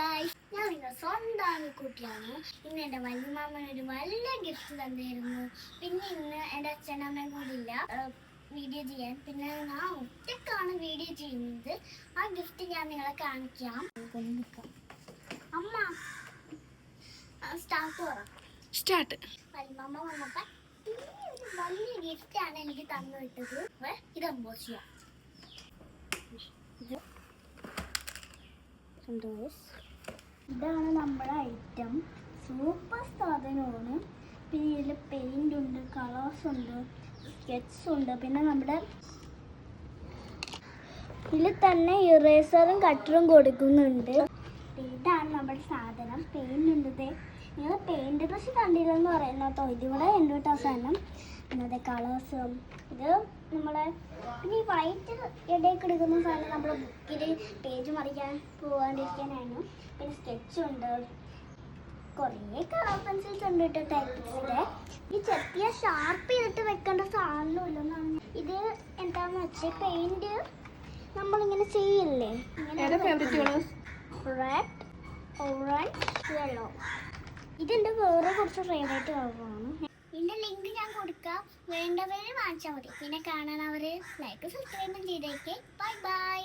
Guys, ഞാൻ നിങ്ങളുടെ സ്വന്തം കുട്ടിയാണ്. ഇന്ന് എൻ്റെ വല്യമാമൻ ഒരു നല്ല ഗിഫ്റ്റ് തന്നിരുന്നു. പിന്നെ ഇന്ന് എൻ്റെ അച്ഛനമ്മയും കൂടി ഇല്ല വീഡിയോ ചെയ്യാൻ. പിന്നെ ഞാൻ ഒറ്റക്കാണ് വീഡിയോ ചെയ്യുന്നത്. ആ ഗിഫ്റ്റ് ഞാൻ നിങ്ങളെ കാണിക്കാം. അമ്മ സ്റ്റാർട്ട്. വല്യമാമ വന്നപ്പോൾ വലിയ ഗിഫ്റ്റാണ് എനിക്ക് തന്നു വിട്ടത്. ഇത് അമ്പോസ് ചെയ്യാം. ഇതാണ് നമ്മുടെ ഐറ്റം. സൂപ്പർ സാധനമാണ്. പിന്നെ ഇതിൽ പെയിൻ്റ് ഉണ്ട്, കളേഴ്സ് ഉണ്ട്, സ്കെച്ച് ഉണ്ട്. പിന്നെ നമ്മുടെ ഇതിൽ തന്നെ ഇറേസറും കട്ടറും കൊടുക്കുന്നുണ്ട്. ഇതാണ് നമ്മുടെ സാധനം. പെയിൻ്റ് ഉണ്ട്. നിങ്ങൾ പെയിൻ്റ് ബ്രഷ് കണ്ടില്ലെന്ന് പറയുന്നത് ഇതിവിടെ ഉണ്ട് കേട്ടോ സാധനം. പിന്നെ കളേഴ്സും ഇത് നമ്മളെ പിന്നെ ഈ വൈറ്റ് ഇടയ്ക്ക് എടുക്കുന്ന സാധനം നമ്മുടെ ബുക്കിൽ പേജ് മറിക്കാൻ പോകാണ്ടിരിക്കാനാണ്. പിന്നെ സ്കെച്ചുണ്ട്, കുറേ കളർ പെൻസിൽസ് ഉണ്ട് കേട്ടോ. ടൈപ്പിൻ്റെ ഈ ചെറിയ ഷാർപ്പ് ചെയ്തിട്ട് വെക്കേണ്ട സാധനമില്ലെന്നാണ്. ഇത് എന്താണെന്ന് വെച്ചാൽ പെയിൻറ് നമ്മളിങ്ങനെ ചെയ്യില്ലേ, റെഡ്, ഓറഞ്ച്, യെല്ലോ. ഇതെൻ്റെ വേറെ കുറച്ച് ഫേവറേറ്റ് കളറാണ്. ഇതിൻ്റെ ലിങ്ക് ഞാൻ കൊടുക്കാം, വേണ്ടവരെ വാങ്ങിച്ചാൽ മതി. പിന്നെ കാണാനവർ ലൈക്ക് സബ്സ്ക്രൈബ് ചെയ്തേക്കെ. Bye by.